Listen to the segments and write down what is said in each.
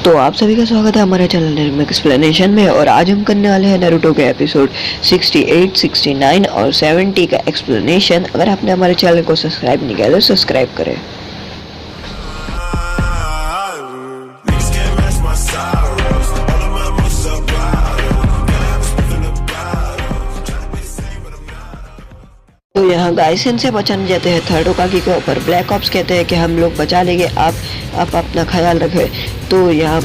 तो आप सभी का स्वागत है हमारे चैनल नेम एक्सप्लेनेशन में। और आज हम करने वाले हैं नारुतो के एपिसोड 68, 69 और 70 का एक्सप्लेनेशन। अगर आपने हमारे चैनल को सब्सक्राइब नहीं किया तो सब्सक्राइब करें। तो यहाँ गाइसेन से बचाने जाते हैं थर्ड होकागे के ऊपर। ब्लैक ऑप्स कहते हैं कि हम लोग बचा लेंगे, आप अपना ख्याल रखें। तो यहाँ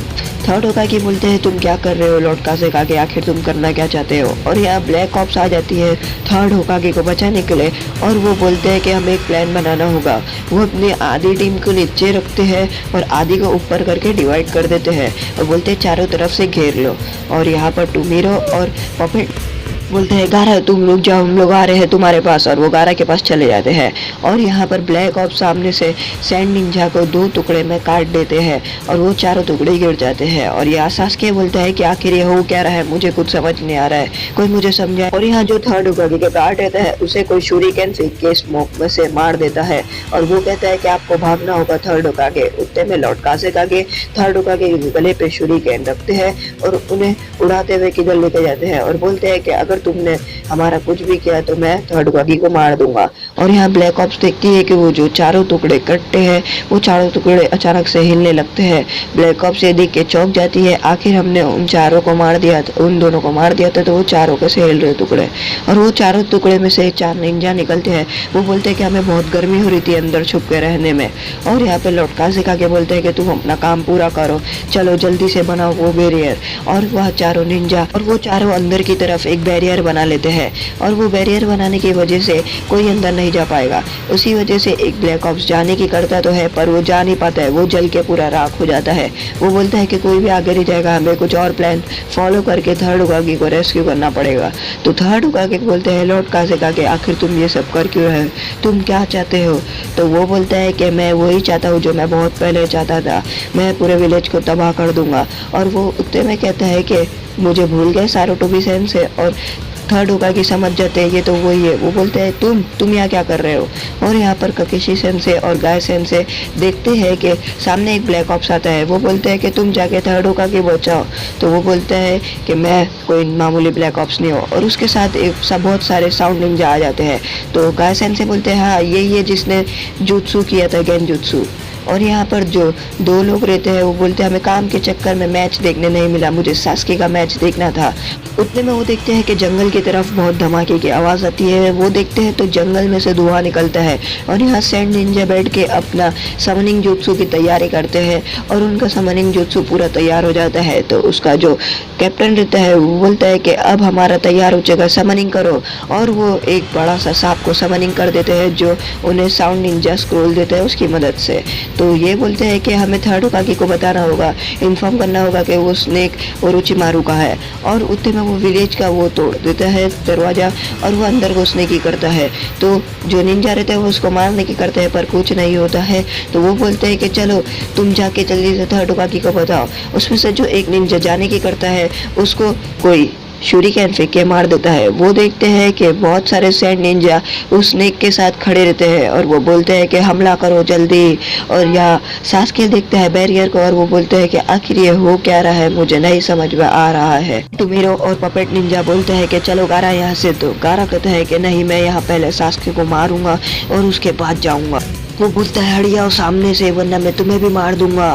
थर्ड होकागे बोलते हैं तुम क्या कर रहे हो लॉर्ड काज़ेकागे, आखिर तुम करना क्या चाहते हो। और यहाँ ब्लैक ऑप्स आ जाती है थर्ड होकागे को बचाने के लिए और वो बोलते हैं कि हमें एक प्लान बनाना होगा। वो अपनी आधी टीम को नीचे रखते हैं और आधी को ऊपर करके डिवाइड कर देते हैं और बोलते हैं चारों तरफ से घेर लो। और यहाँ पर टुमीरो और पपेट बोलते हैं गारा तुम लोग जाओ, हम लोग आ रहे हैं तुम्हारे पास। और वो गारा के पास चले जाते हैं। और यहाँ पर ब्लैक ऑप्स सामने से सैंड निंजा को दो टुकड़े में काट देते हैं और वो चारों टुकड़े गिर जाते हैं। और यहाँ सास्के बोलता है कि आखिर ये हो क्या रहा है, मुझे कुछ समझ नहीं आ रहा है, कोई मुझे समझाए। और यहाँ जो थर्ड होकागे के गार्ड रहता है उसे कोई शूरिकेन फेंक के स्मोक में से मार देता है और वो कहता है कि आपको भागना होगा थर्ड होकागे। उतने में लॉर्ड काज़ेकागे थर्ड होकागे के गले पे शूरिकेन रखते हैं और उन्हें उड़ाते हुए किधर लेके जाते हैं और बोलते हैं कि अगर तुमने हमारा कुछ भी किया तो मैं थर्ड होकागे को मार दूंगा। और यहाँ ब्लैक ऑप्स देखती है कि वो जो चारों टुकड़े कटते हैं वो चारों टुकड़े अचानक से हिलने लगते हैं। ब्लैक ऑप्स ये देख के चौंक जाती है, आखिर हमने उन चारों को मार दिया था, उन दोनों को मार दिया था, तो वो चारों कैसे हिल रहे टुकड़े। और वो चारों टुकड़े में से चार निंजा निकलते हैं। वो बोलते हैं कि हमें बहुत गर्मी हो रही थी अंदर छुप के रहने में। और यहाँ पे लॉर्ड काज़ेकागे बोलते हैं कि तुम अपना काम पूरा करो, चलो जल्दी से बनाओ वो बैरियर। और वह चारों निंजा और वो चारों अंदर की तरफ एक बैरियर बना लेते हैं और वो बैरियर बनाने की वजह से कोई अंदर नहीं जा पाएगा। उसी वजह से एक ब्लैक ऑप्स जाने की करता तो है पर वो जा नहीं पाता है, वो जल के पूरा राख हो जाता है। वो बोलता है कि कोई भी आगे नहीं जाएगा, हमें कुछ और प्लान फॉलो करके थर्ड होकागे को रेस्क्यू करना पड़ेगा। तो थर्ड होकागे बोलते हैं लॉर्ड काज़ेकागे आखिर तुम ये सब कर क्यों रहे हो, तुम क्या चाहते हो। तो वो बोलता है कि मैं वही चाहता हूँ जो मैं बहुत पहले चाहता था, मैं पूरे विलेज को तबाह कर दूंगा। और वो उतने में कहता है कि मुझे भूल गए सारुटोबी सेंसे। और थर्ड होकागे समझ जाते हैं ये तो वही है। वो बोलते हैं तुम यहाँ क्या कर रहे हो। और यहाँ पर ककेशी सेंसे और गाय सेंसे देखते हैं कि सामने एक ब्लैक ऑप्स आता है। वो बोलते हैं कि तुम जाके थर्ड होकागे बचाओ। तो वो बोलता है कि मैं कोई मामूली ब्लैक ऑप्स नहीं हूँ। और उसके साथ बहुत सारे साउंड निंजा आ जाते हैं। तो गाय सेंसे बोलते हैं हाँ यही है जिसने जुत्सु किया था, गेंजुत्सु। और यहाँ पर जो दो लोग रहते हैं वो बोलते हैं हमें काम के चक्कर में मैच देखने नहीं मिला, मुझे सास्के का मैच देखना था। उतने में वो देखते हैं कि जंगल की तरफ बहुत धमाके की आवाज़ आती है। वो देखते हैं तो जंगल में से धुआं निकलता है और यहाँ सैंड निंजा बैठ के अपना समनिंग जुत्सु की तैयारी करते हैं और उनका समनिंग जुत्सु पूरा तैयार हो जाता है। तो उसका जो कैप्टन रहता है वो बोलता है कि अब हमारा तैयार हो जाएगा, समनिंग करो। और वो एक बड़ा सा सांप को समनिंग कर देते हैं जो उन्हें साउंड निंजा स्क्रोल देता है उसकी मदद से। तो ये बोलते हैं कि हमें थर्ड होकागे को बताना होगा, इन्फॉर्म करना होगा कि वो स्नेक ओरोचिमारू का है। और उतने में वो विलेज का वो तोड़ देता है दरवाज़ा और वो अंदर घुसने की करता है। तो जो निंजा रहता है वो उसको मारने की करते हैं पर कुछ नहीं होता है। तो वो बोलते हैं कि चलो तुम जाके जल्दी से थर्ड होकागे को बताओ। उसमें से जो एक निंजा जाने की करता है उसको कोई शूरिकेन फेंक के मार देता है। वो देखते हैं कि बहुत सारे सैंड निंजा उस स्नेक के साथ खड़े रहते हैं और वो बोलते हैं कि हमला करो जल्दी। और यहाँ सास्के देखते हैं बैरियर को और वो बोलते हैं कि आखिर ये हो क्या रहा है, मुझे नहीं समझ में आ रहा है। टुमीरो और पपेट निंजा बोलते हैं कि चलो गारा यहाँ से। तो गारा कहता है कि नहीं, मैं यहाँ पहले सास्के को मारूंगा और उसके बाद जाऊंगा। वो बोलता है हट जाओ सामने से वरना मैं तुम्हें भी मार दूंगा।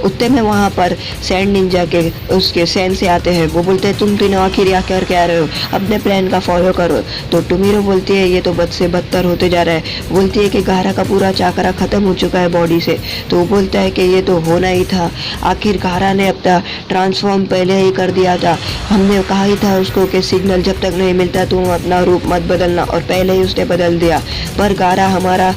उतने में वहाँ पर सैंड निंजा के उसके सैन से आते हैं। वो बोलते हैं तुम तीनों आखिर यहाँ कर क्या रहे हो, अपने प्लान का फॉलो करो। तो टुमीरो बोलती है ये तो बद से बदतर होते जा रहा है। बोलती है कि गारा का पूरा चाकरा खत्म हो चुका है बॉडी से। तो वो बोलता है कि ये तो होना ही था, आखिर गारा ने अपना ट्रांसफॉर्म पहले ही कर दिया था। हमने कहा ही था उसको कि सिग्नल जब तक नहीं मिलता तुम अपना रूप मत बदलना, और पहले ही उसने बदल दिया। पर गारा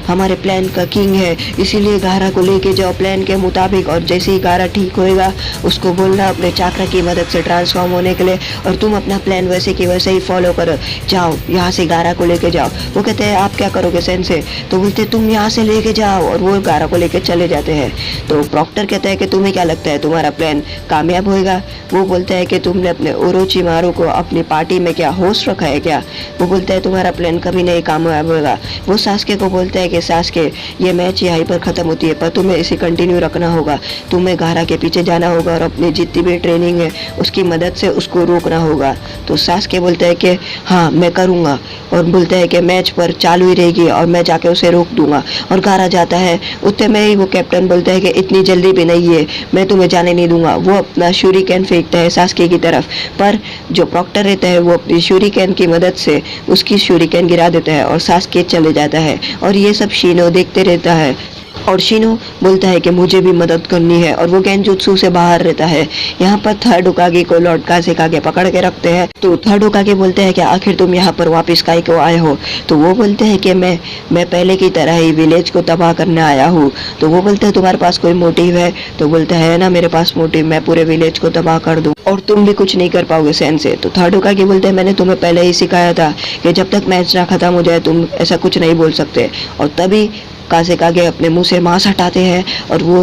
हमारे प्लान का किंग है, इसीलिए गारा को लेके जाओ प्लान के मुताबिक। और जैसे ही गारा ठीक होएगा उसको बोलना अपने चाकरा की मदद से ट्रांसफॉर्म होने के लिए और तुम अपना प्लान वैसे की वैसे ही फॉलो करो। जाओ यहाँ से गारा को लेके जाओ। वो कहते हैं आप क्या करोगे सेंसे। तो बोलते तुम यहाँ से लेके जाओ और वो गारा को लेके चले जाते हैं। तो प्रॉक्टर कहता है कि तुम्हें क्या लगता है तुम्हारा प्लान कामयाब होएगा। वो बोलता है कि तुमने अपने ओरोचिमारू को अपनी पार्टी में क्या होस्ट रखा है क्या। वो बोलता है तुम्हारा प्लान कभी नहीं कामयाब होएगा। वो सास्के को बोलता है कि सास्के ये मैच यहीं पर ख़त्म होती है, पर तुम्हें इसे कंटिन्यू रखना होगा। तुम्हें गारा के पीछे जाना होगा और अपनी जितनी भी ट्रेनिंग है उसकी मदद से उसको रोकना होगा। तो सास्के बोलता है कि हाँ मैं करूँगा, और बोलता है कि मैच पर चालू ही रहेगी और मैं जाके उसे रोक दूंगा। और गारा जाता है, उतने में ही वो कैप्टन बोलता है कि इतनी जल्दी भी नहीं है, मैं तुम्हें जाने नहीं दूंगा। वो अपना शूरिकेन फेंकता है सास्के की तरफ, पर जो प्रॉक्टर रहता है वो अपनी शूरिकेन की मदद से उसकी शूरिकेन गिरा देता है और सास्के चले जाता है। और ये सब शिनो देखते रहता है और शिनो बोलता है कि मुझे भी मदद करनी है, और वो गेंजुत्सु से बाहर रहता है। यहाँ पर थर्ड होकागे को लॉर्ड कासेकागे पकड़ के रखते हैं। तो थर्ड होकागे बोलते हैं कि आखिर तुम यहाँ पर वापस काहे को आए हो। तो वो बोलते हैं कि मैं पहले की तरह ही विलेज को तबाह करने आया हूँ। तो वो बोलते हैं तुम्हारे पास कोई मोटिव है। तो बोलता है ना मेरे पास मोटिव, मैं पूरे विलेज को तबाह कर दूँ और तुम भी कुछ नहीं कर पाओगे सेंसे। तो थर्ड होकागे बोलते हैं मैंने तुम्हें पहले ही सिखाया था कि जब तक मैच ना खत्म हो जाए तुम ऐसा कुछ नहीं बोल सकते। और तभी कासेकागे अपने मुंह से मांस हटाते हैं और वो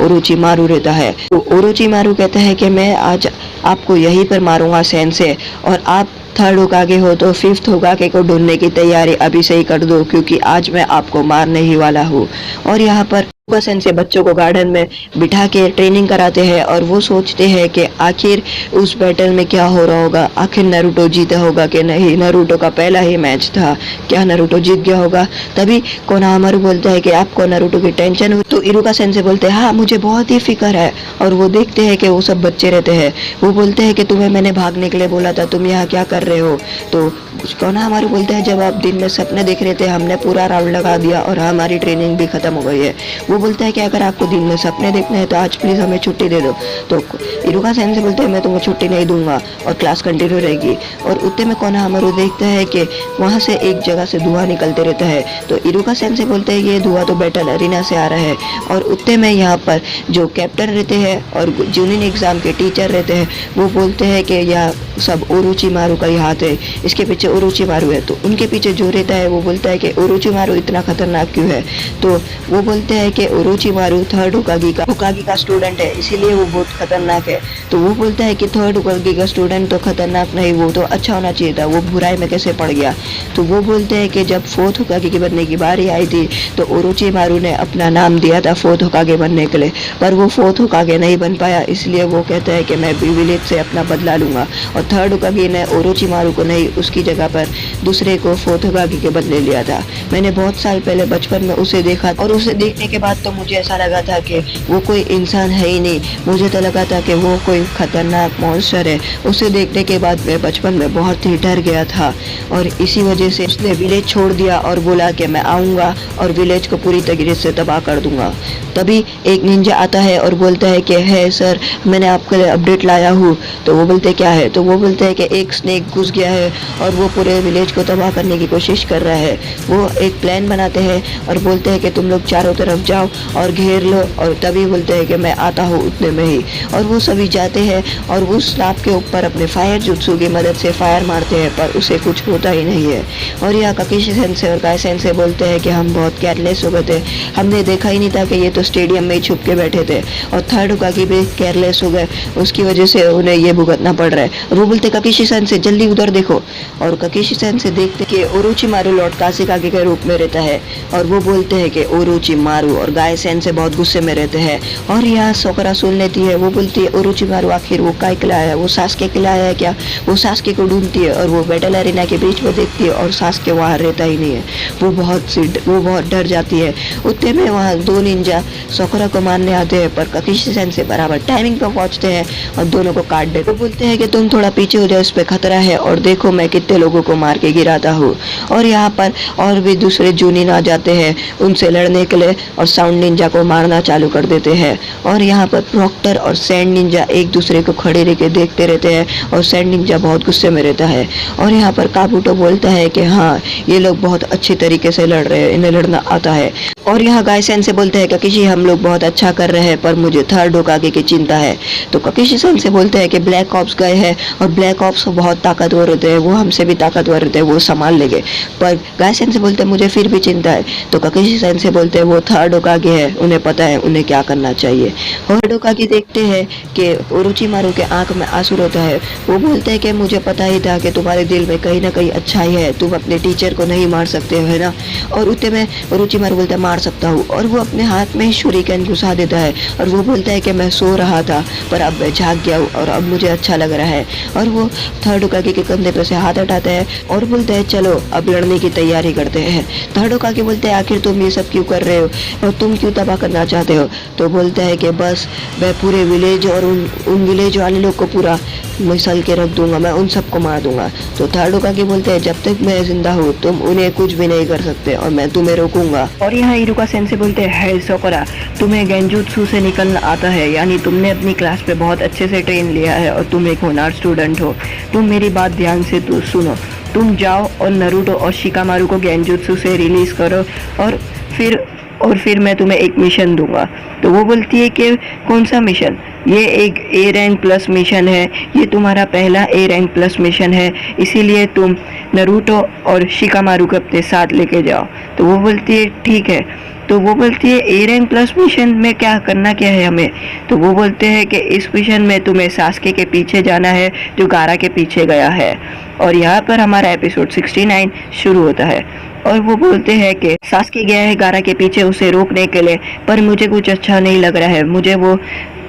ओरोचिमारू रहता है। तो ओरोचिमारू कहता है कि मैं आज आपको यहीं पर मारूंगा सेंसे, और आप थर्ड होकागे हो तो फिफ्थ होकागे को ढूंढने की तैयारी अभी से ही कर दो, क्योंकि आज मैं आपको मारने ही वाला हूँ। और यहाँ पर सेंसे बच्चों को गार्डन में बिठा के ट्रेनिंग कराते हैं और वो सोचते हैं कि आखिर उस बैटल में क्या हो रहा होगा, आखिर नारुतो जीता होगा कि नहीं। नारुतो का पहला ही मैच था, क्या नारुतो जीत गया होगा। तभी कोनाहमारू बोलता है कि आपको नारुतो की टेंशन हुई। तो इरुका सेंसे बोलते हैं हाँ मुझे बहुत ही फिक्र है। और वो देखते हैं कि वो सब बच्चे रहते हैं। वो बोलते हैं कि तुम्हें मैंने भागने के लिए बोला था, तुम यहाँ क्या कर रहे हो। तो कोनाहमारू बोलते हैं जब आप दिन में सपने देख रहे थे हमने पूरा राउंड लगा दिया और हमारी ट्रेनिंग भी खत्म हो गई है। वो बोलता है कि अगर आपको दिन में सपने देखने हैं तो आज प्लीज हमें छुट्टी दे दो। तो इरुका सेंसे बोलते हैं मैं तुम्हें छुट्टी नहीं दूंगा और क्लास कंटिन्यू रहेगी। और उतने में कोनाहमारू देखता है कि वहाँ से एक जगह से धुआं निकलते रहता है। तो इरुका सेंसे बोलते हैं ये धुआं तो बैटल अरीना से आ रहा है। और उतने में यहाँ पर जो कैप्टन रहते हैं और जूनियर एग्जाम के टीचर रहते हैं वो बोलते हैं कि यह सब ओरोचिमारू का ही हाथ है, इसके पीछे ओरोचिमारू है। तो उनके पीछे जो रहता है वो बोलता है कि ओरोचिमारू इतना खतरनाक क्यों है। तो वो बोलते हैं कि ओरोचिमारू थर्ड होकागे का स्टूडेंट है, इसीलिए वो बहुत खतरनाक है। तो वो बोलता है कि थर्ड होकागे का स्टूडेंट तो खतरनाक नहीं, वो तो अच्छा होना चाहिए था, वो बुराई में कैसे पड़ गया। तो वो बोलते हैं कि जब फोर्थ होकागे के बनने की बारी आई थी तो ओरोचिमारू ने अपना नाम दिया था फोर्थ होकागे बनने के लिए, पर वो फोर्थ होकागे नहीं बन पाया। इसलिए वो कहता है कि मैं विलेज से अपना बदला लूंगा। और थर्ड होकागे ने ओरोचिमारू को नहीं, उसकी जगह पर दूसरे को फोर्थ होकागे के बदले लिया था। मैंने बहुत साल पहले बचपन में उसे देखा और उसे देखने के बाद तो मुझे ऐसा लगा था कि वो कोई इंसान है ही नहीं, मुझे तो लगा था कि वो कोई खतरनाक मॉन्स्टर है। उसे देखने के बाद मैं बचपन में बहुत ही डर गया था और इसी वजह से उसने विलेज छोड़ दिया और बोला कि मैं आऊँगा और विलेज को पूरी तरीके से तबाह कर दूंगा। तभी एक निंजा आता है और बोलता है कि है सर मैंने आपके लिए अपडेट लाया हूँ। तो वो बोलते क्या है। तो वो बोलते हैं कि एक स्नेक घुस गया है और वो पूरे विलेज को तबाह करने की कोशिश कर रहा है। वो एक प्लान बनाते हैं और बोलते हैं कि तुम लोग चारों तरफ जाओ और घेर लो। और तभी बोलते हैं कि मैं आता हूँ उतने में ही। और वो सभी जाते हैं और वो सांप के ऊपर अपने फायर जुत्सु की मदद से फायर मारते हैं, पर उसे कुछ होता ही नहीं है। और यहाँ काकीशी सेंसे और गाय सेंसे बोलते हैं कि हम बहुत केयरलेस हो गए थे, हमने देखा ही नहीं था कि ये तो स्टेडियम में ही छुप के बैठे थे। और थर्ड होकागे भी केयरलेस हो गए, उसकी वजह से उन्हें ये भुगतना पड़ रहा है। और वो बोलते काकीशी सेंसे जल्दी उधर देखो। और काकीशी सेंसे देखते कि ओरोचिमारू लॉर्ड कासेकागे के रूप में रहता है और वो बोलते हैं कि ओरोचिमारू। और गाय सेंसे बहुत गुस्से में रहते हैं। और यहाँ सोकरा सुन लेती है, वो बोलती है ओरोचिमारू आखिर वो काय के लाया है, वो सास्के के लाया है क्या। वो सास्के को ढूंढती है और वो बैटल अरीना के बीच में देखती है और सास्के वहाँ रहता ही नहीं है। वो बहुत डर जाती है। उतने में वहाँ दो निंजा सोकरा को मारने आते हैं, पर काकीशी सेंसे बराबर टाइमिंग पर पहुँचते हैं और दोनों को काट देते। वो बोलते हैं कि तुम थोड़ा पीछे हो जाओ, इस पे खतरा है और देखो मैं कितने लोगों को मार के गिराता हूँ। और यहाँ पर और भी दूसरे जूनिन आ जाते हैं उनसे लड़ने के लिए और साउंड निंजा को मारना चालू कर देते हैं। और यहाँ पर प्रॉक्टर और सैंड निंजा एक दूसरे को खड़े रह के देखते रहते हैं और सैंड निंजा बहुत गुस्से में रहता है। और यहाँ पर काबूटो बोलता है कि हाँ ये लोग बहुत अच्छी तरीके से लड़ रहे हैं, इन्हें लड़ना आता है। और यहाँ गायसेन से बोलते हैं ककिशी हम लोग बहुत अच्छा कर रहे हैं पर मुझे थर्ड होकागे की चिंता है। तो ककिशी सन से बोलते हैं कि ब्लैक ऑप्स गए हैं और ब्लैक ऑप्स बहुत ताकतवर होते हैं, वो हमसे भी ताकतवर होते हैं, वो संभाल लेंगे। पर गायसेन से बोलते हैं मुझे फिर भी चिंता है। तो ककिशी सन से बोलते हैं वो थर्ड होकागे है, उन्हें पता है उन्हें क्या करना चाहिए। थर्ड होकागे देखते हैं कि ओरोचिमारू के आंख में आंसू होता है। वो बोलते हैं कि मुझे पता ही था कि तुम्हारे दिल में कहीं ना कहीं अच्छाई है, तुम अपने टीचर को नहीं मार सकते हो, है ना। और उतने में ओरोचिमारू बोलता है मार सकता हूँ, और वो अपने हाथ में ही शूरिकेन घुसा देता है और वो बोलता है कि मैं सो रहा था पर अब मैं जाग गया हूँ और अब मुझे अच्छा लग रहा है। और वो थर्ड होकागे के कंधे पे से हाथ हटाता है और बोलता है चलो अब लड़ने की तैयारी करते हैं। थर्ड होकागे बोलते हैं आखिर तुम ये सब क्यों कर रहे हो और तुम क्यों तबाह करना चाहते हो। तो बोलता है कि बस मैं पूरे विलेज और उन विलेज वाले लोग को पूरा मिसल के रख दूंगा, मैं उन सबको मार दूंगा। तो थर्ड होकागे बोलते हैं जब तक मैं जिंदा हूँ तुम उन्हें कुछ भी नहीं कर सकते और मैं तुम्हें रोकूंगा। और यहाँ इरुका सेंसेई बोलते हैं हे सोकरा, तुम्हें गेंजुत्सु से निकलना आता है, यानी तुमने अपनी क्लास पे बहुत अच्छे से ट्रेन लिया है और तुम एक होनहार स्टूडेंट हो। तुम मेरी बात ध्यान से सुनो, तुम जाओ और नारुतो और शिकामारु को गेंजुत्सु से रिलीज करो और फिर मैं तुम्हें एक मिशन दूंगा। तो वो बोलती है कि कौन सा मिशन। ये एक ए रैंक प्लस मिशन है, ये तुम्हारा पहला ए रैंक प्लस मिशन है, इसीलिए तुम नारुतो और शिकामारु को अपने साथ लेके जाओ। तो वो बोलती है ठीक है। तो वो बोलती है ए रैंक प्लस मिशन में क्या करना क्या है हमें। तो वो बोलते हैं कि इस मिशन में तुम्हें सास्के के पीछे जाना है जो गारा के पीछे गया है। और यहाँ पर हमारा एपिसोड 69 शुरू होता है और वो बोलते हैं कि सास्के गया है गारा के पीछे उसे रोकने के लिए, पर मुझे कुछ अच्छा नहीं लग रहा है, मुझे वो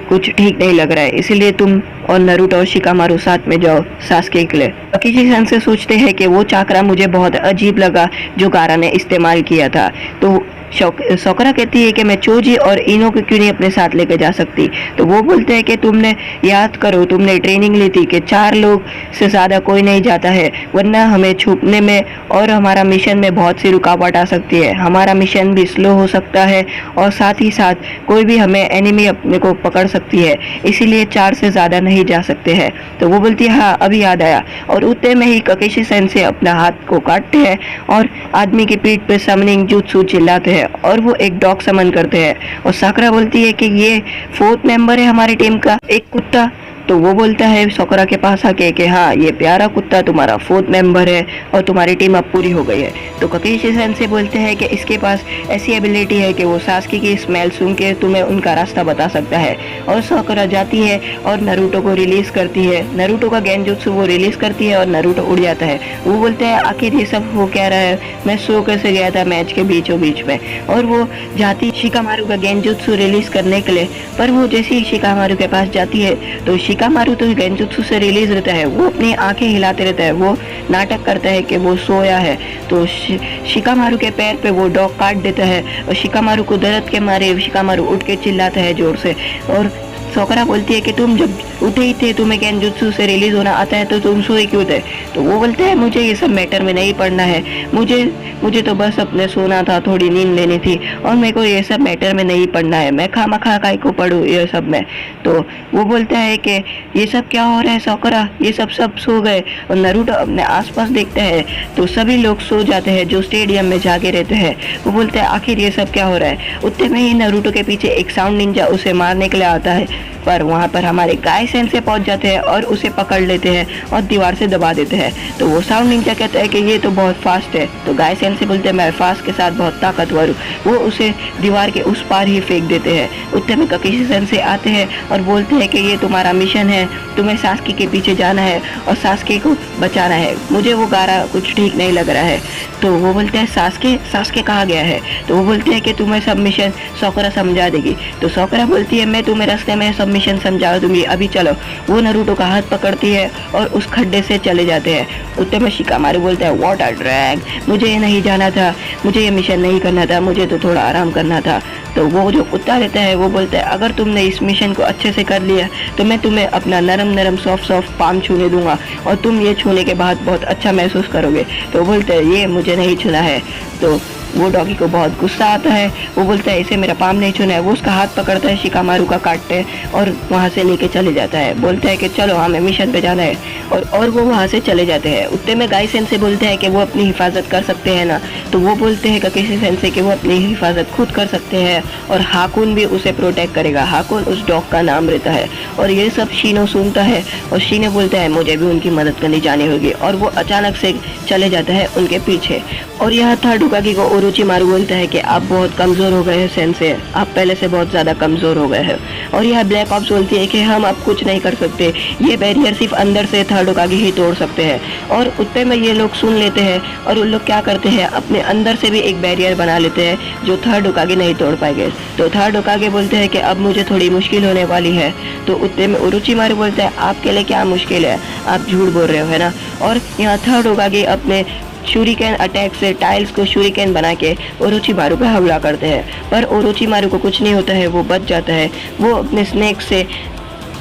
कुछ ठीक नहीं लग रहा है, इसीलिए तुम और नारुतो और शिकामारु साथ में जाओ सास्के के लिए। ककिशी सन से सोचते हैं कि वो चाकरा मुझे बहुत अजीब लगा जो गारा ने इस्तेमाल किया था। तो सोकरा कहती है कि मैं चोजी और इनो को क्यों नहीं अपने साथ लेकर जा सकती। तो वो बोलते हैं कि तुमने याद करो तुमने ट्रेनिंग ली थी कि 4 लोग से ज़्यादा कोई नहीं जाता है, वरना हमें छुपने में और हमारा मिशन में बहुत सी रुकावट आ सकती है, हमारा मिशन भी स्लो हो सकता है और साथ ही साथ कोई भी हमें एनिमी अपने को पकड़ सकती है, इसीलिए 4 से ज़्यादा नहीं जा सकते हैं। तो वो बोलती है हाँ अभी याद आया। और उतने में ही ककिशी सेंसेई अपना हाथ को काटते हैं और आदमी की पीठ पे समनिंग जुत्सु चिल्लाते हैं और वो एक डॉग समन करते हैं। और साकरा बोलती है कि ये 4th मेंबर है हमारी टीम का, एक कुत्ता। तो वो बोलता है सोकरा के पास आके कि हाँ ये प्यारा कुत्ता तुम्हारा 4th मेंबर है और तुम्हारी टीम अब पूरी हो गई है। तो ककिशी सेंसेई बोलते हैं कि इसके पास ऐसी एबिलिटी है कि वो सास्की की स्मेल सुन के तुम्हें उनका रास्ता बता सकता है। और सोकरा जाती है और नारुतो को रिलीज करती है, नारुतो का गेंजुत्सु वो रिलीज करती है और नारुतो उड़ जाता है। वो बोलते हैं आखिर ये सब हो क्या रहा है, मैं सो कैसे गया था मैच के बीचों बीच में। और वो जाती शिकामारु का गेंजुत्सु रिलीज करने के लिए, पर वो जैसे ही शिकामारु के पास जाती है तो शिकामारु तो गेंजुत्सु से रिलीज रहता है, वो अपनी आंखें हिलाते रहता है, वो नाटक करता है कि वो सोया है। तो शिकामारु के पैर पे वो डॉग काट देता है और शिकामारु को दर्द के मारे शिकामारु उठ के चिल्लाता है जोर से। और सोकरा बोलती है कि तुम जब उठे ही थे तुम्हें गेंजुत्सु से रिलीज होना आता है तो तुम सोए क्यों थे। तो वो बोलते हैं मुझे ये सब मैटर में नहीं पड़ना है, मुझे तो बस अपने सोना था, थोड़ी नींद लेनी थी और मेरे को ये सब मैटर में नहीं पड़ना है, मैं खामखा काय को पढ़ूँ ये सब में। तो वो बोलता है कि ये सब क्या हो रहा है सोकरा, ये सब सो गए। और नारुतो अपने आसपास देखते हैं तो सभी लोग सो जाते हैं जो स्टेडियम में जागे रहते हैं। वो बोलते हैं आखिर ये सब क्या हो रहा है। उतने में ही नारुतो के पीछे एक साउंड निंजा उसे मारने के लिए आता है, पर वहाँ पर हमारे गाय सेंसेई पहुँच जाते हैं और उसे पकड़ लेते हैं और दीवार से दबा देते हैं। तो वो साउंड निंजा कहता है कि ये तो बहुत फास्ट है। तो गाय सेंसेई बोलते हैं मैं फास्ट के साथ बहुत ताकतवर हूँ, वो उसे दीवार के उस पार ही फेंक देते हैं। उतने में ककिशी सेंसेई आते हैं और बोलते हैं कि ये तुम्हारा मिशन है, तुम्हें सास्की के पीछे जाना है और सास्की को बचाना है, मुझे वो गारा कुछ ठीक नहीं लग रहा है। तो वो बोलते हैं सास्के कहाँ गया है। तो वो बोलते हैं कि तुम्हें सब मिशन सोकरा समझा देगी। तो सोकरा बोलती है मैं तुम्हें रास्ते में सब मिशन समझा दूंगी, अभी चलो। वो नारुतो का हाथ पकड़ती है और उस खड्डे से चले जाते हैं। उतने में शिकामारु बोलता है व्हाट अ ड्रैग, मुझे ये नहीं जाना था, मुझे ये मिशन नहीं करना था, मुझे तो थोड़ा आराम करना था। तो वो जो कुत्ता रहता है वो बोलता है अगर तुमने इस मिशन को अच्छे से कर लिया तो मैं तुम्हें अपना नरम सॉफ्ट पाम छूने दूंगा और तुम ये छूने के बाद बहुत अच्छा महसूस करोगे। तो बोलते हैं ये मुझे नहीं छूना है। तो वो डॉगी को बहुत गुस्सा आता है। वो बोलता है इसे मेरा पाम नहीं छूना है। वो उसका हाथ पकड़ता है, शिकामारू का काटते हैं और वहाँ से लेके चले जाता है। बोलता है कि चलो हमें मिशन पे जाना है, और वो वहाँ से चले जाते हैं। उतने में गाई सेंसे बोलते हैं कि वो अपनी हिफाजत कर सकते हैं ना, तो वो बोलते हैं ककेशी सेंसे कि वो अपनी हिफाजत खुद कर सकते हैं और हाकुन भी उसे प्रोटेक्ट करेगा। हाकुन उस डॉग का नाम रहता है। और ये सब शीनो सुनता है और शीनो बोलता है मुझे भी उनकी मदद करनी जानी होगी, और वो अचानक से चले जाता है उनके पीछे। और यहाँ थर्ड होकागे को ओरोचिमारू बोलता है कि आप बहुत कमज़ोर हो गए हैं सेंसे, आप पहले से बहुत ज़्यादा कमज़ोर हो गए हैं। और यहाँ ब्लैक ऑप्स बोलती है कि हम अब कुछ नहीं कर सकते, ये बैरियर सिर्फ अंदर से थर्ड होकागे ही तोड़ सकते हैं। और उतने में ये लोग सुन लेते हैं और उन लोग क्या करते हैं, अपने अंदर से भी एक बैरियर बना लेते हैं जो थर्ड होकागे नहीं तोड़ पाएंगे। तो थर्ड होकागे बोलते हैं कि अब मुझे थोड़ी मुश्किल होने वाली है। तो उतने में ओरोचिमारू बोलता है आपके लिए क्या मुश्किल है, आप झूठ बोल रहे हो है ना। और यहाँ थर्ड होकागे अपने शूरिकेन अटैक से टाइल्स को शूरिकेन बना के ओरोचिमारू पे हमला करते हैं, पर ओरोचिमारू को कुछ नहीं होता है, वो बच जाता है। वो अपने स्नेक से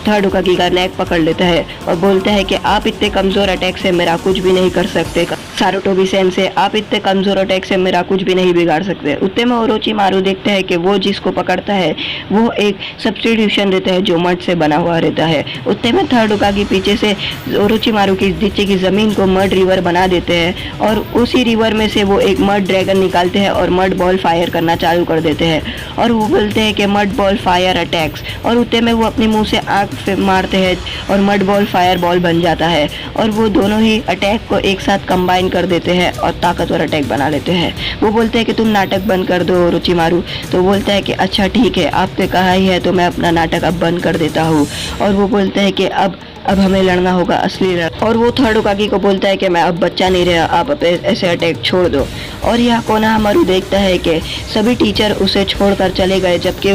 थर्ड होकागे का नेक पकड़ लेता है और बोलता है कि आप इतने कमज़ोर अटैक से मेरा कुछ भी नहीं कर सकते, सारुटोबी सेंसे आप इतने कमज़ोर अटैक से मेरा कुछ भी नहीं बिगाड़ सकते। उतने में ओरोचिमारू देखता है कि वो जिसको पकड़ता है वो एक सब्स्टिट्यूशन रहता है जो मड से बना हुआ रहता है। उतने में थर्ड होकागे पीछे से ओरोचिमारू की नीचे की ज़मीन को मड रिवर बना देते हैं और उसी रिवर में से वो एक मड ड्रैगन निकालते हैं और मड बॉल फायर करना चालू कर देते हैं। और वो बोलते हैं कि मड बॉल फायर अटैक्स, और उतने में वो अपने मुँह से आग से मारते हैं और मड बॉल फायर बॉल बन जाता है। और वो दोनों ही अटैक को एक साथ कंबाइन कर देते हैं और ताकतवर अटैक बना लेते हैं। वो बोलते हैं कि तुम नाटक बंद कर दो ओरोचिमारू। तो बोलता है कि अच्छा ठीक है, आपने कहा ही है तो मैं अपना नाटक अब बंद कर देता हूँ। और वो बोलता है कि अब हमें लड़ना होगा, असली लड़ना। और वो थर्ड होकागे को बोलता है कि मैं अब बच्चा नहीं रहा, आप ऐसे अटैक छोड़ दो। और यहाँ कोनोहामारू देखता है कि सभी टीचर उसे छोड़कर चले गए, जबकि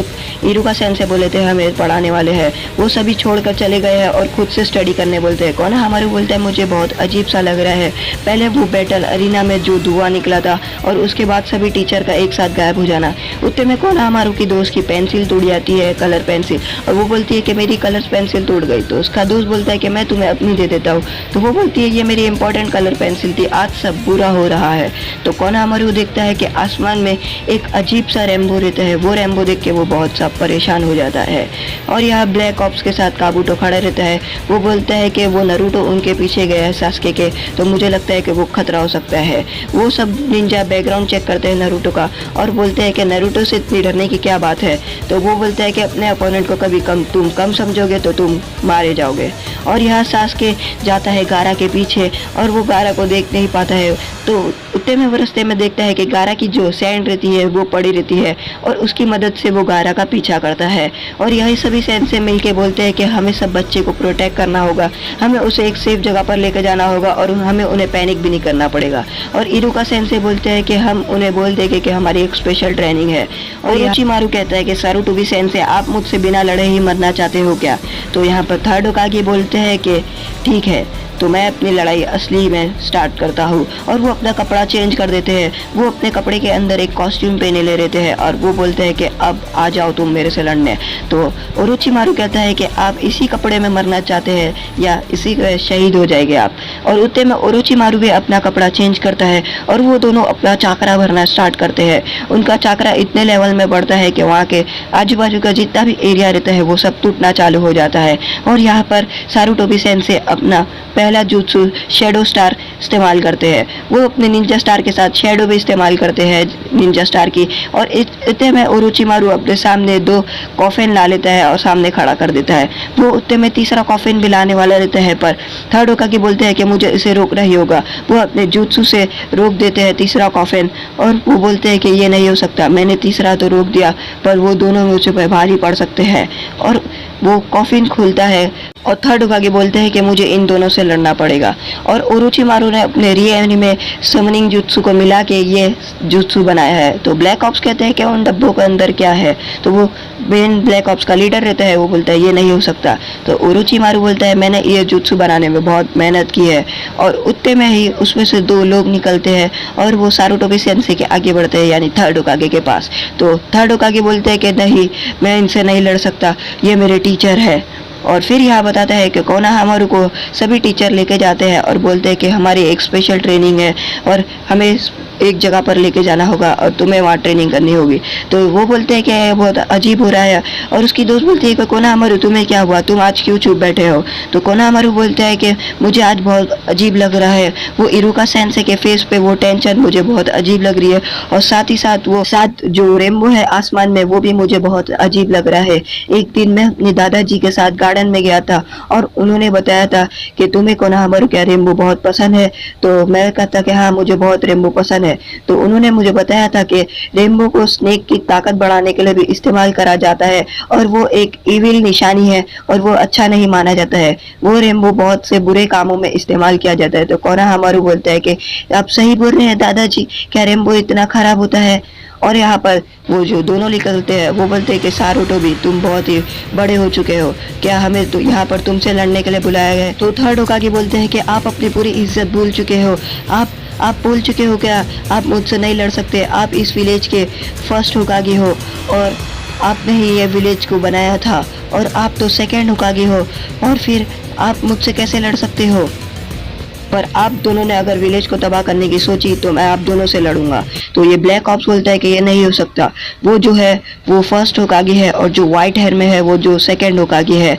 इरुका सेंसे बोले थे हमें पढ़ाने वाले हैं, वो सभी छोड़कर चले गए हैं और खुद से स्टडी करने बोलते हैं। कोनोहामारू बोलता है मुझे बहुत अजीब सा लग रहा है, पहले वो बैटल अरीना में जो धुआं निकला था और उसके बाद सभी टीचर का एक साथ गायब हो जाना। उतने में कोनोहामारू की दोस्त की पेंसिल टूट जाती है, कलर पेंसिल, और वो बोलती है कि मेरी कलर पेंसिल टूट गई। तो उसका दोस्त बोलता है कि मैं तुम्हें अपनी दे देता हूँ। तो वो बोलती है ये मेरी इंपॉर्टेंट कलर पेंसिल थी, आज सब बुरा हो रहा है। तो कोनोहामारू देखता है कि आसमान में एक अजीब सा रेनबो रहता है, वो रेनबो देख के वो बहुत सा परेशान हो जाता है। और यहाँ ब्लैक ऑप्स के साथ काबूटो खड़ा रहता है। वो बोलता है कि वो नारुतो उनके पीछे गया है सास्के के, तो मुझे लगता है कि वो खतरा हो सकता है। वो सब निंजा बैकग्राउंड चेक करते हैं नारुतो का और बोलते हैं कि नारुतो से इतनी डरने की क्या बात है। तो वो बोलता है कि अपने अपोनेंट को कभी तुम कम समझोगे तो तुम मारे जाओगे। और यहाँ सास्के जाता है गारा के पीछे और वो गारा को देख नहीं पाता है। तो उतने में वो रास्ते में देखता है कि गारा की जो सैंड रहती है वो पड़ी रहती है और उसकी मदद से वो गारा का पीछा करता है। और यही सभी सैंड से मिलके बोलते हैं कि हमें सब बच्चे को प्रोटेक्ट करना होगा, हमें उसे एक सेफ जगह पर लेकर जाना होगा और हमें उन्हें पैनिक भी नहीं करना पड़ेगा। और इरुका सैंड से बोलते हैं कि हम उन्हें बोल देंगे कि हमारी एक स्पेशल ट्रेनिंग है। और ओरोचिमारू कहता है कि सारुटोबी सैंड से आप मुझसे बिना लड़े ही मरना चाहते हो क्या। तो यहाँ पर थर्ड होकागे बोलते हैं कि ठीक है, तो मैं अपनी लड़ाई असली में स्टार्ट करता हूँ। और वो अपना कपड़ा चेंज कर देते हैं, वो अपने कपड़े के अंदर एक कॉस्ट्यूम पहने ले रहते हैं और वो बोलते हैं कि अब आ जाओ तुम मेरे से लड़ने। तो ओरोचिमारू कहता है कि आप इसी कपड़े में मरना चाहते हैं या इसी शहीद हो जाएंगे आप। और उतने में ओरोचिमारू भी अपना कपड़ा चेंज करता है और वो दोनों अपना चाकरा भरना स्टार्ट करते हैं। उनका चाकरा इतने लेवल में बढ़ता है कि वहाँ के आजू बाजू का जितना भी एरिया रहता है वो सब टूटना चालू हो जाता है। और यहाँ पर सारुटोबी सेंसे अपना पहला जुत्सु शैडो स्टार इस्तेमाल करते हैं। वो अपने निंजा स्टार के साथ शैडो भी इस्तेमाल करते हैं निंजा स्टार की। और इतने में ओरोचिमारू अपने सामने 2 कॉफिन ला लेता है और सामने खड़ा कर देता है। वो उतने में तीसरा कॉफिन भी लाने वाला रहता है, पर थर्ड होकागे बोलते हैं कि मुझे इसे रोकना ही होगा। वो अपने जुत्सु से रोक देते हैं तीसरा कॉफिन और वो बोलते हैं कि ये नहीं हो सकता, मैंने तीसरा तो रोक दिया पर वो दोनों मुझे पर भारी पड़ सकते हैं। और वो कॉफिन खुलता है और थर्ड होकागे बोलते हैं कि मुझे इन दोनों से लड़ना पड़ेगा। और ओरोचिमारू ने अपने रीएनिमे समनिंग जुत्सु को मिला के ये जुत्सु बनाया है। तो ब्लैक ऑप्स कहते हैं कि उन डब्बों के अंदर क्या है। तो वो मेन ब्लैक ऑप्स का लीडर रहता है, वो बोलता है ये नहीं हो सकता। तो ओरोचिमारू बोलता है मैंने ये जुत्सु बनाने में बहुत मेहनत की है। और उतने में ही उसमें से 2 लोग निकलते हैं और वो सारुटोबी सेंसे के आगे बढ़ते हैं, यानी थर्ड होकागे के पास। तो थर्ड होकागे बोलते हैं कि नहीं, मैं इनसे नहीं लड़ सकता, ये मेरे टीचर है। और फिर यहाँ बताता है कि कोनोहामारू को सभी टीचर लेके जाते हैं और बोलते हैं कि हमारी एक स्पेशल ट्रेनिंग है और हमें एक जगह पर लेके जाना होगा और तुम्हें वहाँ ट्रेनिंग करनी होगी। तो वो बोलते हैं कि बहुत अजीब हो रहा है और उसकी दोस्त बोलती है कि कोनोहामारू तुम्हें क्या हुआ, तुम आज क्यों चुप बैठे हो। तो कोनोहामारू बोलता है कि मुझे आज बहुत अजीब लग रहा है, वो इरुका सेंसे के फेस पे वो टेंशन मुझे बहुत अजीब लग रही है और साथ ही साथ वो साथ जो रेनबो है आसमान में वो भी मुझे बहुत अजीब लग रहा है। एक दिन मैं अपने दादाजी के साथ गार्डन में गया था और उन्होंने बताया था कि तुम्हें कोनोहामारू क्या रेनबो बहुत पसंद है। तो मैं कहता कि हाँ मुझे बहुत रेनबो पसंद है। तो उन्होंने मुझे बताया था कि रेनबो को स्नेक की ताकत बढ़ाने के लिए भी इस्तेमाल करा जाता है और वो एक इविल निशानी है और वो अच्छा नहीं माना जाता है, वो रेनबो बहुत से बुरे कामों में इस्तेमाल किया जाता है। तो कोनोहामारू बोलता है कि आप सही बोल रहे हैं दादाजी, क्या रेनबो इतना खराब होता है। और यहाँ पर वो जो दोनों निकलते हैं वो बोलते हैं कि सारुतो भी तुम बहुत ही बड़े हो चुके हो, क्या हमें तो यहाँ पर तुमसे लड़ने के लिए बुलाया गया है। तो थर्ड होकागे बोलते हैं कि आप अपनी पूरी इज्जत भूल चुके हो, आप भूल चुके हो क्या, आप मुझसे नहीं लड़ सकते, आप इस विलेज के फर्स्ट होकागे हो और आपने ही ये विलेज को बनाया था और आप तो सेकंड होकागे हो और फिर आप मुझसे कैसे लड़ सकते हो। पर आप दोनों ने अगर विलेज को तबाह करने की सोची तो मैं आप दोनों से लड़ूंगा। तो ये ब्लैक ऑप्स बोलता है कि ये नहीं हो सकता, वो जो है वो फर्स्ट होकागे है और जो व्हाइट हेयर में है वो जो सेकंड होकागे है,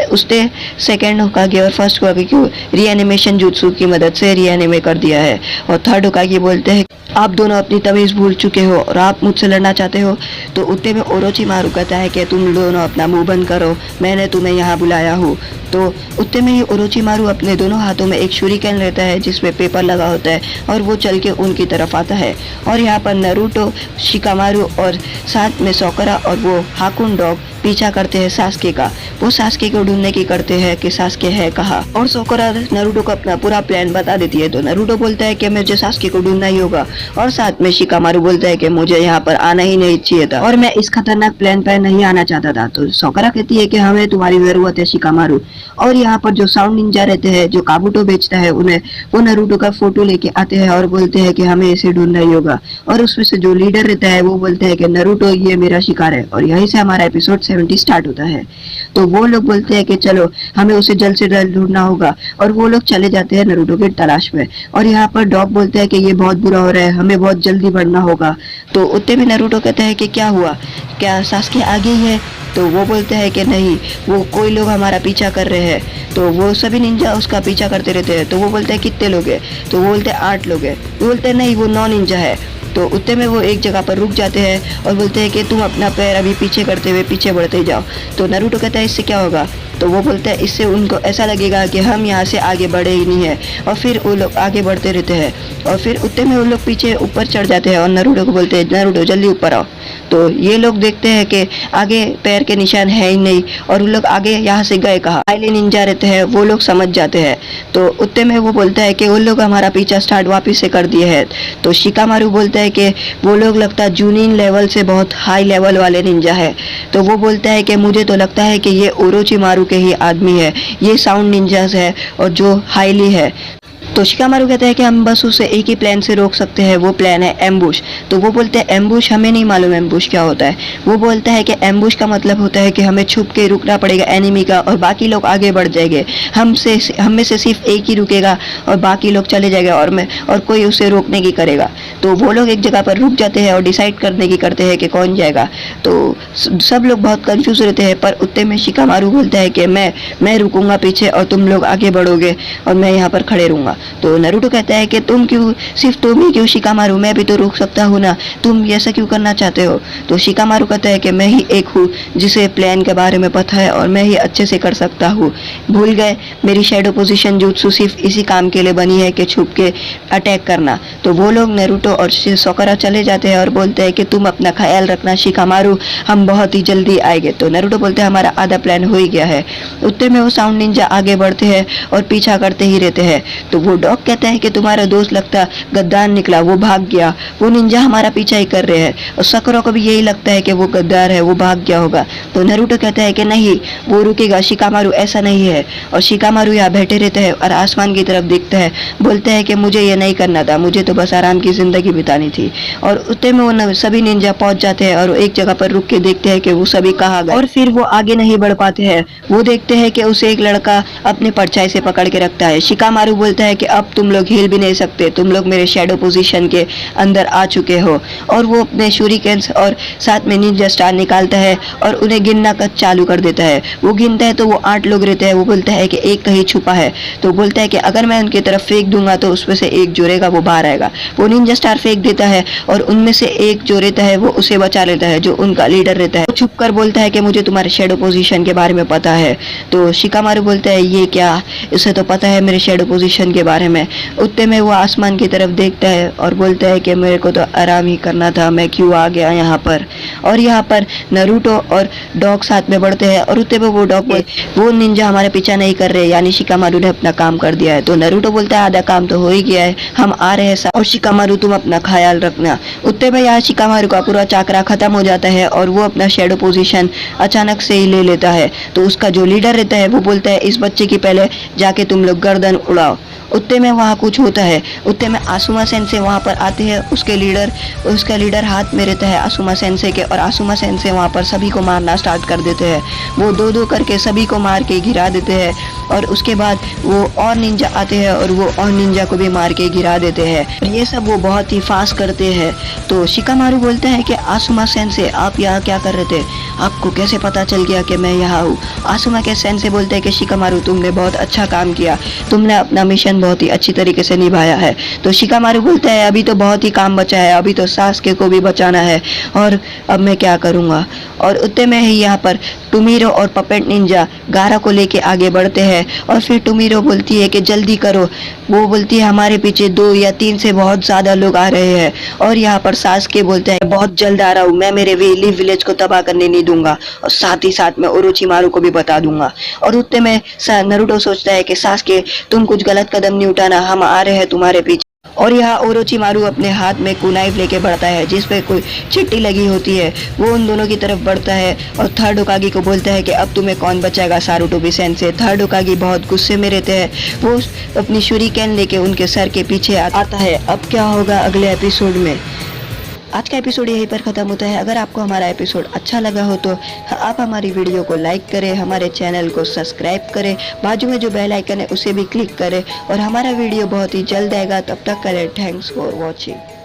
उसने सेकंड होकागे और फर्स्ट होकागे को रीएनिमेशन जुत्सु की मदद से रीएनिमेट कर दिया है। और थर्ड होकागे बोलते हैं आप दोनों अपनी तमीज़ भूल चुके हो और आप मुझसे लड़ना चाहते हो। तो उतने में ओरोचिमारू कहता है कि तुम दोनों अपना मुंह बंद करो, मैंने तुम्हें यहाँ बुलाया हूँ। तो उतने में ही ओरोचिमारू अपने दोनों हाथों में एक शूरिकेन लेता है जिसमें पेपर लगा होता है और वो चल के उनकी तरफ आता है। और यहाँ पर नारुतो, शिकामारू और साथ में सोकरा और वो हाकुन डॉग पीछा करते हैं सास्के का। वो सास्के को ढूंढने की करते हैं कि सास्के है कहाँ। और सोकरा नारुतो को अपना पूरा प्लान बता देती है। तो नारुतो बोलता है कि मुझे सास्के को ढूंढना ही होगा और साथ में शिकामारू बोलता है कि मुझे यहाँ पर आना ही नहीं चाहिए था और मैं इस खतरनाक प्लान पर नहीं आना चाहता था। तो सोकरा कहती है कि हमें तुम्हारी जरूरत है शिकामारू। और यहाँ पर जो साउंड निंजा रहते हैं जो काबुटो बेचता है उन्हें वो नारुतो का फोटो लेके आते हैं और बोलते हैं कि हमें इसे ढूंढना ही होगा। और उसमें से जो लीडर रहता है वो बोलते हैं कि नारुतो ये मेरा शिकार है। और यहीं से हमारा एपिसोड 70 स्टार्ट होता है। तो वो लोग बोलते हैं कि चलो हमें उसे जल्द से जल्द ढूंढना होगा और वो लोग चले जाते हैं नारुतो की तलाश में। और यहाँ पर डॉग बोलते हैं कि ये बहुत बुरा हो रहा है, हमें बहुत जल्दी बढ़ना होगा। तो उतने में नारुतो कहता है कि क्या हुआ, क्या सास्के आगे ही है। तो वो बोलते हैं कि नहीं, वो कोई लोग हमारा पीछा कर रहे हैं। तो वो सभी निंजा उसका पीछा करते रहते हैं। तो वो बोलते हैं कितने लोग हैं। तो वो बोलते हैं 8 लोग हैं। वो बोलते हैं नहीं वो 9 निंजा है। तो उतने में वो एक जगह पर रुक जाते हैं और बोलते हैं कि तुम अपना पैर अभी पीछे करते हुए पीछे बढ़ते जाओ। तो नारुतो कहता है इससे क्या होगा। तो वो बोलते हैं इससे उनको ऐसा लगेगा कि हम यहाँ से आगे बढ़े ही नहीं है। और फिर वो लोग आगे बढ़ते रहते हैं और फिर उतने में वो लोग पीछे ऊपर चढ़ जाते हैं और नारुतो को बोलते हैं नारुतो जल्दी ऊपर आओ। तो ये लोग देखते हैं कि आगे पैर के निशान है ही नहीं और वो लोग आगे यहाँ से गए कहाँ। हाईली निंजा रहते हैं वो लोग समझ जाते हैं। तो उतने में वो बोलता है कि वो लोग हमारा पीछा स्टार्ट वापस से कर दिए हैं। तो शिकामारू बोलता है कि वो लोग लगता है जूनिन लेवल से बहुत हाई लेवल वाले निंजा है। तो वो बोलता है कि मुझे तो लगता है कि ये ओरोचिमारू के ही आदमी है, ये साउंड निंजास है और जो हाईली है। तो शिकामारू कहता है कि हम बस उसे एक ही प्लान से रोक सकते हैं, वो प्लान है एम्बुश। तो वो बोलते हैं एम्बुश हमें नहीं मालूम एम्बुश क्या होता है। वो बोलता है कि एम्बुश का मतलब होता है कि हमें छुप के रुकना पड़ेगा एनिमी का और बाकी लोग आगे बढ़ जाएंगे, हम में से सिर्फ एक ही रुकेगा और बाकी लोग चले जाएंगे और कोई उसे रोकने की करेगा। तो वो लोग एक जगह पर रुक जाते हैं और डिसाइड करने की करते हैं कि कौन जाएगा। तो सब लोग बहुत कंफ्यूज रहते हैं। पर उतने में शिकामारू बोलता है कि मैं रुकूंगा पीछे और तुम लोग आगे बढ़ोगे और मैं यहाँ पर खड़े रहूंगा। तो नारुतो कहता है कि सिर्फ तुम ही क्यों शिकामारू, मैं भी तो रुक सकता हूँ ना, तुम ऐसा क्यों करना चाहते हो। तो शिकामारू कहता है कि मैं ही एक हूँ जिसे प्लान के बारे में पता है और मैं ही अच्छे से कर सकता हूँ। भूल गए मेरी शैडो पोजीशन जुत्सु सिर्फ इसी काम के लिए बनी है कि छुप के अटैक करना। तो वो लोग नारुतो और सोकरा चले जाते हैं और बोलते हैं कि तुम अपना ख्याल रखना शिकामारू, हम बहुत ही जल्दी आएंगे। तो नारुतो बोलते हैं हमारा आधा प्लान हो ही गया है। उतने में वो साउंड निंजा आगे बढ़ते हैं और पीछा करते ही रहते हैं। तो वो डॉग कहता है कि तुम्हारा दोस्त लगता गद्दार निकला, वो भाग गया, वो निंजा हमारा पीछा ही कर रहे हैं। और सकुरा को भी यही लगता है कि वो गद्दार है, वो भाग गया होगा। तो नारुतो कहता है कि नहीं, वो रुकेगा, शिकामारू ऐसा नहीं है। और शिकामारू यहाँ बैठे रहते हैं और आसमान की तरफ देखता है, बोलते हैं कि मुझे ये नहीं करना था, मुझे तो बस आराम की जिंदगी बितानी थी। और उतने में वो सभी निंजा पहुंच जाते हैं और एक जगह पर रुक के देखते हैं कि वो सभी कहाँ गए। और फिर वो आगे नहीं बढ़ पाते हैं। वो देखते हैं कि उसे एक लड़का अपने परछाई से पकड़ के रखता है। शिकामारू बोलता है कि अब तुम लोग हिल भी नहीं सकते, तुम लोग मेरे शैडो पोजीशन के अंदर आ चुके हो। और वो अपने शूरिकेन्स और साथ में निंजा स्टार निकालता है और उन्हें गिनना का चालू कर देता है। वो गिनता है तो वो 8 लोग रहते हैं। वो बोलता है कि एक कहीं छुपा है। तो बोलता है कि अगर मैं उनकी तरफ फेंक दूंगा तो उसमें से एक जो रहेगा वो बाहर आएगा। वो निंजा स्टार फेंक देता है और उनमें से एक जो रहता है वो उसे बचा लेता है, जो उनका लीडर रहता है। वो छुप कर बोलता है कि मुझे तुम्हारे शैडो पोजीशन के बारे में पता है। तो शिकामारू बोलता है ये क्या, इसे तो पता है मेरे शैडो पोजीशन के बारे में। उतने में वो आसमान की तरफ देखता है और बोलता है कि मेरे को तो आराम ही करना था, मैं क्यों आ गया यहाँ पर। और यहाँ पर नारुतो और डॉग साथ में बढ़ते हैं और उतने में वो डॉग वो निंजा हमारे पीछा नहीं कर रहे, यानी शिकामारू ने अपना काम कर दिया है। तो नारुतो बोलता है आधा काम तो हो ही गया है, हम आ रहे हैं और शिकामारू तुम अपना ख्याल रखना। उतने में यहाँ शिकामारू का पूरा चक्रा खत्म हो जाता है और वो अपना शैडो पोजीशन अचानक से ही ले लेता है। तो उसका जो लीडर रहता है वो बोलता है इस बच्चे की पहले जाके तुम लोग गर्दन उड़ाओ। उतने में वहाँ कुछ होता है। उतने में आसुमा सेंसे वहाँ पर आते हैं। उसका लीडर हाथ में रहता है आसुमा सेंसे के, और आसुमा सेंसे वहाँ पर सभी को मारना स्टार्ट कर देते हैं। वो दो दो करके सभी को मार के गिरा देते हैं। और उसके बाद वो और निंजा आते हैं और वो और निंजा को भी मार के गिरा देते हैं। ये सब वो बहुत ही फास्ट करते हैं। तो शिकामारू बोलता है कि आसुमा सेंसे आप यहाँ क्या कर रहे थे, आपको कैसे पता चल गया कि मैं यहाँ हूँ। आसुमा के सेंसे बोलते हैं कि शिकामारू तुमने बहुत अच्छा काम किया, तुमने अपना मिशन बहुत ही अच्छी तरीके से निभाया है। तो शिकामारू बोलता है अभी तो बहुत ही काम बचा है, अभी तो सासके को भी बचाना है और अब मैं क्या करूँगा। और उतने में ही यहाँ पर टुमीरो और पपेट निंजा गारा को लेके आगे बढ़ते हैं। और फिर टुमीरो बोलती है कि जल्दी करो। वो बोलती है हमारे पीछे 2 या 3 से बहुत ज़्यादा लोग आ रहे हैं। और यहाँ पर सासके बोलते हैं बहुत जल्द आ रहा हूँ, मैं मेरे वेली विलेज को तबाह करने नहीं दूंगा और साथ ही साथ में ओरोचिमारू को भी बता दूंगा। और उतने में नारुतो सोचता है कि सासके तुम कुछ गलत कदम नहीं उठाना, हम आ रहे हैं तुम्हारे पीछे। और यहाँ ओरोचिमारू अपने हाथ में कुनाइफ लेके बढ़ता है जिसपे कोई चिट्ठी लगी होती है। वो उन दोनों की तरफ बढ़ता है और थर्ड होकागी को बोलता है कि अब तुम्हें कौन बचाएगा सारुटोबी सेंसे। थर्ड होकागी बहुत गुस्से में रहते हैं। वो अपनी शूरिकेन लेके उनके सर के पीछे आता है। अब क्या होगा अगले एपिसोड में। आज का एपिसोड यहीं पर ख़त्म होता है। अगर आपको हमारा एपिसोड अच्छा लगा हो तो आप हमारी वीडियो को लाइक करें, हमारे चैनल को सब्सक्राइब करें, बाजू में जो बेल आइकन है उसे भी क्लिक करें और हमारा वीडियो बहुत ही जल्द आएगा। तब तक के लिए थैंक्स फॉर वॉचिंग।